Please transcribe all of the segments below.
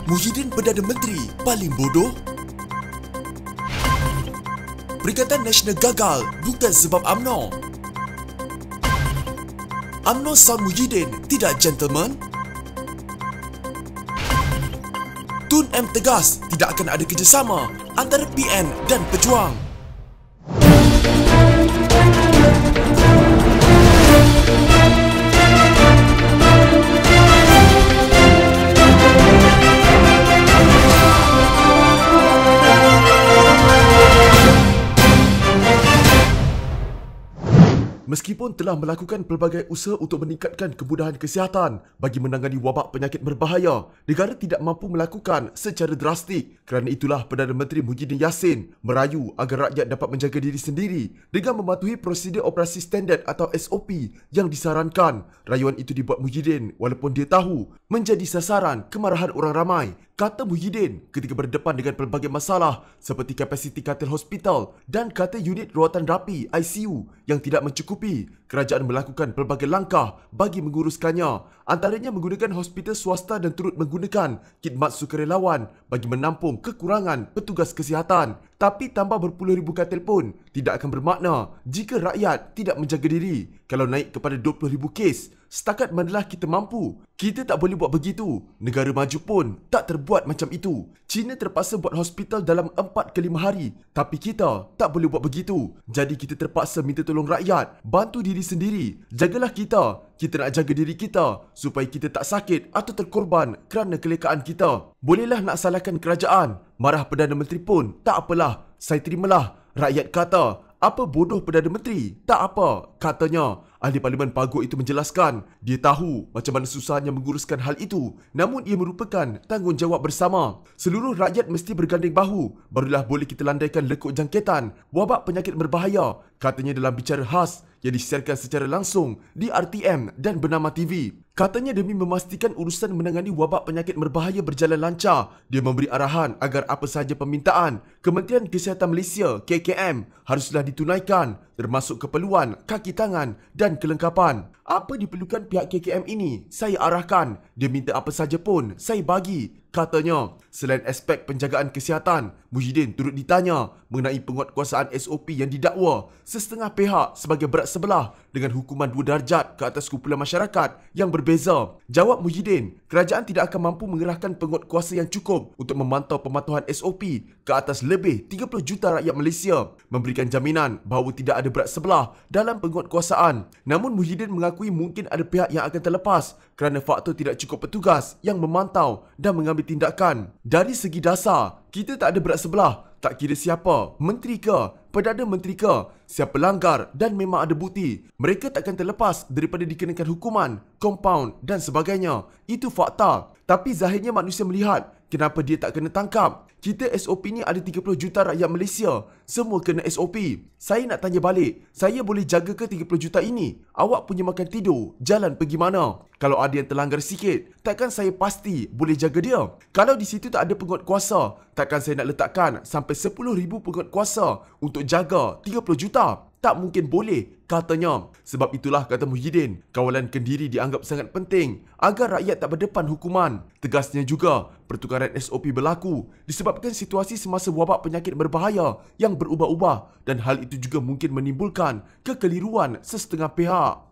Muhyiddin Perdana Menteri paling bodoh? Perikatan Nasional gagal bukan sebab UMNO. UMNO Sam Muhyiddin tidak gentleman? Tun M tegas tidak akan ada kerjasama antara PN dan Pejuang. Meskipun telah melakukan pelbagai usaha untuk meningkatkan kemudahan kesihatan bagi menangani wabak penyakit berbahaya, negara tidak mampu melakukan secara drastik. Kerana itulah Perdana Menteri Muhyiddin Yassin merayu agar rakyat dapat menjaga diri sendiri dengan mematuhi prosedur operasi standard atau SOP yang disarankan. Rayuan itu dibuat Muhyiddin walaupun dia tahu menjadi sasaran kemarahan orang ramai. Kata Muhyiddin ketika berdepan dengan pelbagai masalah seperti kapasiti katil hospital dan katil unit rawatan rapi ICU yang tidak mencukupi, kerajaan melakukan pelbagai langkah bagi menguruskannya. Antaranya menggunakan hospital swasta dan turut menggunakan khidmat sukarelawan bagi menampung kekurangan petugas kesihatan. Tapi tambah berpuluh ribu katil pun tidak akan bermakna jika rakyat tidak menjaga diri. Kalau naik kepada 20,000 kes, setakat manalah kita mampu. Kita tak boleh buat begitu. Negara maju pun tak terbuat macam itu. China terpaksa buat hospital dalam 4 ke 5 hari. Tapi kita tak boleh buat begitu. Jadi kita terpaksa minta tolong rakyat. Bantu diri sendiri. Jagalah kita. Kita nak jaga diri kita supaya kita tak sakit atau terkorban kerana kelekaan kita. Bolehlah nak salahkan kerajaan. Marah Perdana Menteri pun tak apalah. Saya terimalah. Rakyat kata, apa bodoh Perdana Menteri? Tak apa, katanya. Ahli Parlimen Pagut itu menjelaskan, dia tahu macam mana susahnya menguruskan hal itu. Namun ia merupakan tanggungjawab bersama. Seluruh rakyat mesti berganding bahu. Barulah boleh kita landaikan lekuk jangkitan wabak penyakit berbahaya. Katanya dalam bicara khas yang disiarkan secara langsung di RTM dan Bernama TV. Katanya demi memastikan urusan menangani wabak penyakit berbahaya berjalan lancar, dia memberi arahan agar apa sahaja permintaan Kementerian Kesihatan Malaysia KKM haruslah ditunaikan, termasuk keperluan kaki tangan dan kelengkapan. Apa diperlukan pihak KKM ini, saya arahkan. Dia minta apa saja pun, saya bagi, katanya. Selain aspek penjagaan kesihatan, Muhyiddin turut ditanya mengenai penguatkuasaan SOP yang didakwa sesetengah pihak sebagai berat sebelah dengan hukuman 2 darjat ke atas kumpulan masyarakat yang berbeza. Jawab Muhyiddin, kerajaan tidak akan mampu mengerahkan penguatkuasa yang cukup untuk memantau pematuhan SOP ke atas lebih 30 juta rakyat Malaysia, memberikan jaminan bahawa tidak ada berat sebelah dalam penguatkuasaan. Namun Muhyiddin mengakui mungkin ada pihak yang akan terlepas kerana faktor tidak cukup petugas yang memantau dan mengambil tindakan. Dari segi dasar, kita tak ada berat sebelah. Tak kira siapa, menteri ke, Perdana Menteri ke, siapa langgar dan memang ada bukti, mereka takkan terlepas daripada dikenakan hukuman, kompaun dan sebagainya. Itu fakta. Tapi zahirnya manusia melihat kenapa dia tak kena tangkap. Kita SOP ni ada 30 juta rakyat Malaysia. Semua kena SOP. Saya nak tanya balik, saya boleh jaga ke 30 juta ini? Awak punya makan tidur, jalan pergi mana? Kalau ada yang terlanggar sikit, takkan saya pasti boleh jaga dia? Kalau di situ tak ada penguatkuasa, takkan saya nak letakkan sampai 10,000 penguatkuasa untuk jaga 30 juta? Tak mungkin boleh, katanya. Sebab itulah, kata Muhyiddin, kawalan kendiri dianggap sangat penting agar rakyat tak berdepan hukuman. Tegasnya juga, pertukaran SOP berlaku disebabkan situasi semasa wabak penyakit berbahaya yang berubah-ubah dan hal itu juga mungkin menimbulkan kekeliruan sesetengah pihak.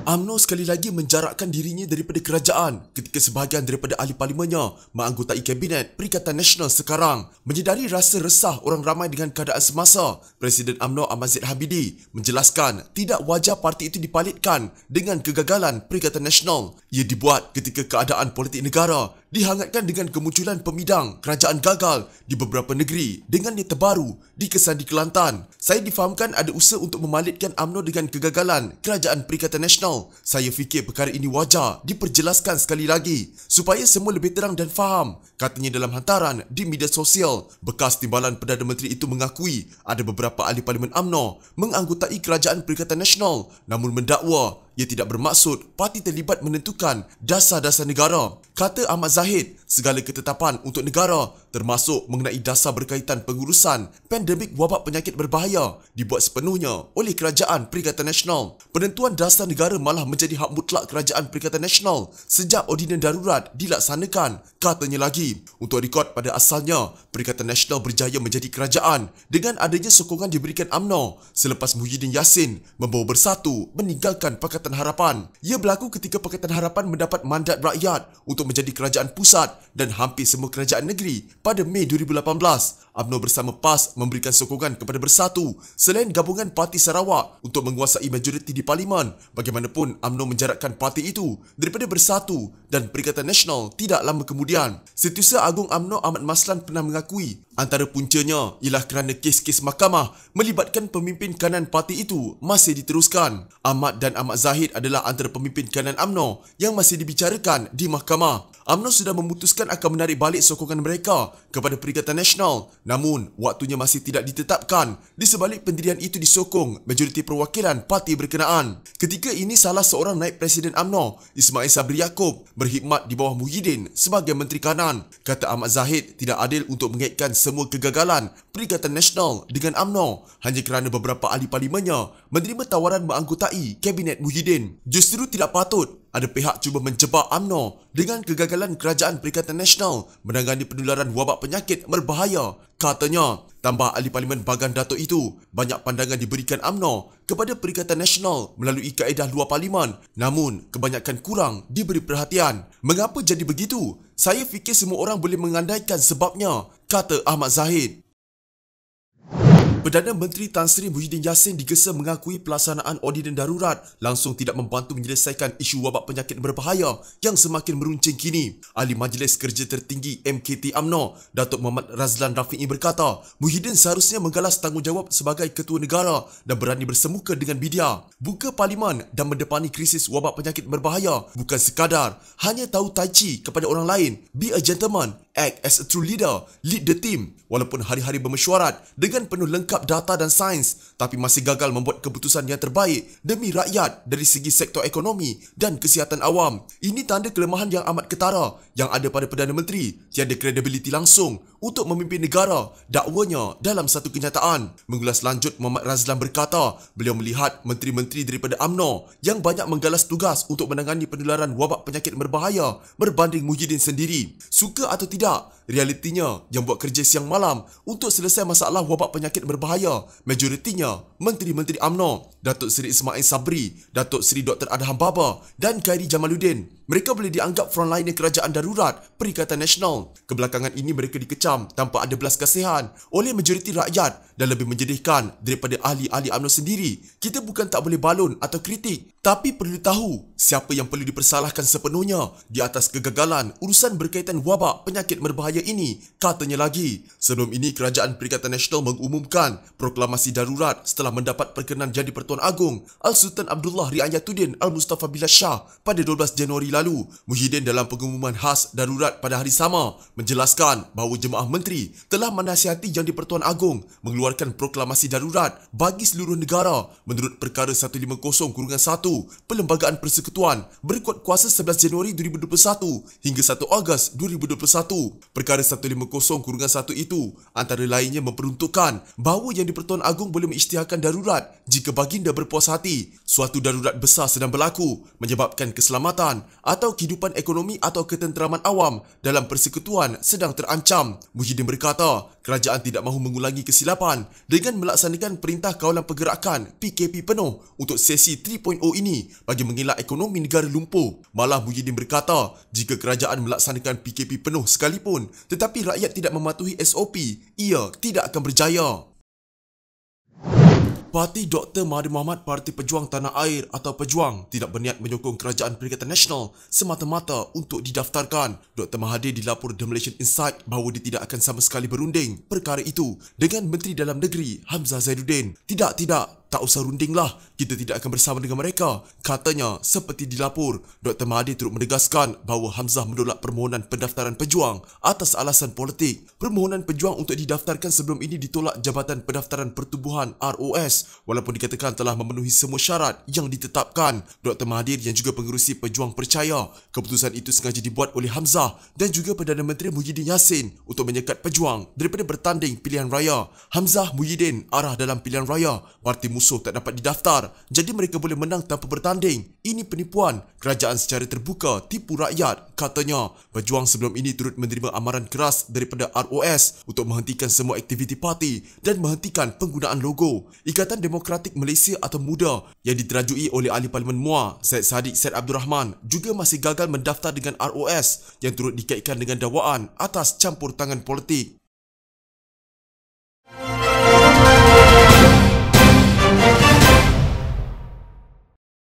UMNO sekali lagi menjarakkan dirinya daripada kerajaan ketika sebahagian daripada ahli parlimennya menganggotai Kabinet Perikatan Nasional sekarang. Menyedari rasa resah orang ramai dengan keadaan semasa, Presiden UMNO Ahmad Zahid Hamidi menjelaskan tidak wajar parti itu dipalitkan dengan kegagalan Perikatan Nasional. Ia dibuat ketika keadaan politik negara dihangatkan dengan kemunculan pemidang kerajaan gagal di beberapa negeri dengan yang terbaru dikesan di Kelantan. Saya difahamkan ada usaha untuk memalitkan UMNO dengan kegagalan Kerajaan Perikatan Nasional. Saya fikir perkara ini wajar diperjelaskan sekali lagi supaya semua lebih terang dan faham, katanya dalam hantaran di media sosial. Bekas timbalan Perdana Menteri itu mengakui ada beberapa ahli parlimen UMNO menganggotai Kerajaan Perikatan Nasional namun mendakwa ia tidak bermaksud parti terlibat menentukan dasar-dasar negara. Kata Ahmad Zahid, segala ketetapan untuk negara termasuk mengenai dasar berkaitan pengurusan pandemik wabak penyakit berbahaya dibuat sepenuhnya oleh Kerajaan Perikatan Nasional. Penentuan dasar negara malah menjadi hak mutlak Kerajaan Perikatan Nasional sejak Ordinan Darurat dilaksanakan. Katanya lagi, untuk rekod pada asalnya, Perikatan Nasional berjaya menjadi kerajaan dengan adanya sokongan diberikan UMNO selepas Muhyiddin Yassin membawa Bersatu meninggalkan Pakatan Harapan. Ia berlaku ketika Pakatan Harapan mendapat mandat rakyat untuk menjadi kerajaan pusat dan hampir semua kerajaan negeri pada Mei 2018. UMNO bersama PAS memberikan sokongan kepada Bersatu selain gabungan Parti Sarawak untuk menguasai majoriti di Parlimen. Bagaimanapun, UMNO menjaratkan parti itu daripada Bersatu dan Perikatan Nasional tidak lama kemudian. Setiausaha Agung UMNO Ahmad Maslan pernah mengakui antara puncanya ialah kerana kes-kes mahkamah melibatkan pemimpin kanan parti itu masih diteruskan. Ahmad dan Ahmad Zahid adalah antara pemimpin kanan UMNO yang masih dibicarakan di mahkamah. UMNO sudah memutuskan akan menarik balik sokongan mereka kepada Perikatan Nasional, namun waktunya masih tidak ditetapkan. Di sebalik pendirian itu disokong majoriti perwakilan parti berkenaan. Ketika ini salah seorang naib Presiden UMNO, Ismail Sabri Yaakob, berkhidmat di bawah Muhyiddin sebagai Menteri Kanan. Kata Ahmad Zahid, tidak adil untuk mengaitkan semua kegagalan Perikatan Nasional dengan UMNO hanya kerana beberapa ahli parlimennya menerima tawaran menganggotai Kabinet Muhyiddin. Justru tidak patut ada pihak cuba menjebak UMNO dengan kegagalan Kerajaan Perikatan Nasional menangani penularan wabak penyakit berbahaya. Katanya, tambah ahli parlimen Bagan Datuk itu, banyak pandangan diberikan UMNO kepada Perikatan Nasional melalui kaedah luar parlimen, namun kebanyakan kurang diberi perhatian. Mengapa jadi begitu? Saya fikir semua orang boleh mengandaikan sebabnya, kata Ahmad Zahid. Perdana Menteri Tan Sri Muhyiddin Yassin digesa mengakui pelaksanaan Ordinan Darurat langsung tidak membantu menyelesaikan isu wabak penyakit berbahaya yang semakin meruncing kini. Ahli Majlis Kerja Tertinggi MKT UMNO, Datuk Muhammad Razlan Rafi'i berkata, Muhyiddin seharusnya menggalas tanggungjawab sebagai Ketua Negara dan berani bersemuka dengan media. Buka parlimen dan mendepani krisis wabak penyakit berbahaya bukan sekadar hanya tahu tai chi kepada orang lain. Be a gentleman, act as a true leader, lead the team. Walaupun hari-hari bermesyuarat dengan penuh lengkap data dan sains, tapi masih gagal membuat keputusan yang terbaik demi rakyat dari segi sektor ekonomi dan kesihatan awam. Ini tanda kelemahan yang amat ketara yang ada pada Perdana Menteri. Tiada kredibiliti langsung untuk memimpin negara, dakwanya dalam satu kenyataan. Mengulas lanjut, Muhammad Razlan berkata, beliau melihat menteri-menteri daripada UMNO yang banyak menggalas tugas untuk menangani penularan wabak penyakit berbahaya berbanding Muhyiddin sendiri. Suka atau tidak, realitinya yang buat kerja siang malam untuk selesai masalah wabak penyakit berbahaya, majoritinya menteri-menteri UMNO. Datuk Seri Ismail Sabri, Datuk Seri Dr. Adham Baba dan Khairi Jamaluddin. Mereka boleh dianggap frontliner Kerajaan Darurat Perikatan Nasional. Kebelakangan ini mereka dikecam tanpa ada belas kasihan oleh majoriti rakyat dan lebih menyedihkan daripada ahli-ahli UMNO sendiri. Kita bukan tak boleh balon atau kritik, tapi perlu tahu siapa yang perlu dipersalahkan sepenuhnya di atas kegagalan urusan berkaitan wabak penyakit berbahaya ini. Katanya lagi, sebelum ini Kerajaan Perikatan Nasional mengumumkan proklamasi darurat setelah mendapat perkenan jadi Pertuan Agong Al-Sultan Abdullah Riayatuddin Al-Mustafa Billah Shah pada 12 Januari lalu. Muhyiddin dalam pengumuman khas darurat pada hari sama menjelaskan bahawa jemaah menteri telah menasihati Yang di-Pertuan Agong mengeluarkan proklamasi darurat bagi seluruh negara menurut Perkara 150-1 Perlembagaan Persekutuan berkuat kuasa 11 Januari 2021 hingga 1 Ogos 2021. Perkara 150-1 itu antara lainnya memperuntukkan bahawa Yang di-Pertuan Agong boleh mengisytiharkan darurat jika baginda berpuas hati suatu darurat besar sedang berlaku menyebabkan keselamatan atau kehidupan ekonomi atau ketenteraman awam dalam persekutuan sedang terancam. Muhyiddin berkata, kerajaan tidak mahu mengulangi kesilapan dengan melaksanakan Perintah Kawalan Pergerakan PKP penuh untuk sesi 3.0 ini bagi mengelak ekonomi negara lumpuh. Malah Muhyiddin berkata, jika kerajaan melaksanakan PKP penuh sekalipun tetapi rakyat tidak mematuhi SOP, ia tidak akan berjaya. Parti Dr. Mahathir Mohamad Parti Pejuang Tanah Air atau Pejuang tidak berniat menyokong Kerajaan Perikatan Nasional semata-mata untuk didaftarkan. Dr. Mahathir dilapor The Malaysian Insight bahawa dia tidak akan sama sekali berunding perkara itu dengan Menteri Dalam Negeri Hamzah Zainuddin. Tidak. tak usah rundinglah, kita tidak akan bersama dengan mereka. Katanya, seperti dilapor, Dr. Mahathir turut menegaskan bahawa Hamzah menolak permohonan pendaftaran pejuang atas alasan politik. Permohonan pejuang untuk didaftarkan sebelum ini ditolak Jabatan Pendaftaran Pertubuhan ROS walaupun dikatakan telah memenuhi semua syarat yang ditetapkan. Dr. Mahathir yang juga pengerusi Pejuang percaya keputusan itu sengaja dibuat oleh Hamzah dan juga Perdana Menteri Muhyiddin Yassin untuk menyekat pejuang daripada bertanding pilihan raya. Hamzah Muhyiddin arah dalam pilihan raya, parti musuh tak dapat didaftar, jadi mereka boleh menang tanpa bertanding. Ini penipuan, kerajaan secara terbuka tipu rakyat, katanya. Pejuang sebelum ini turut menerima amaran keras daripada ROS untuk menghentikan semua aktiviti parti dan menghentikan penggunaan logo. Ikatan Demokratik Malaysia atau MUDA yang diterajui oleh Ahli Parlimen MUA, Syed Saddiq Syed Abdul Rahman juga masih gagal mendaftar dengan ROS yang turut dikaitkan dengan dakwaan atas campur tangan politik.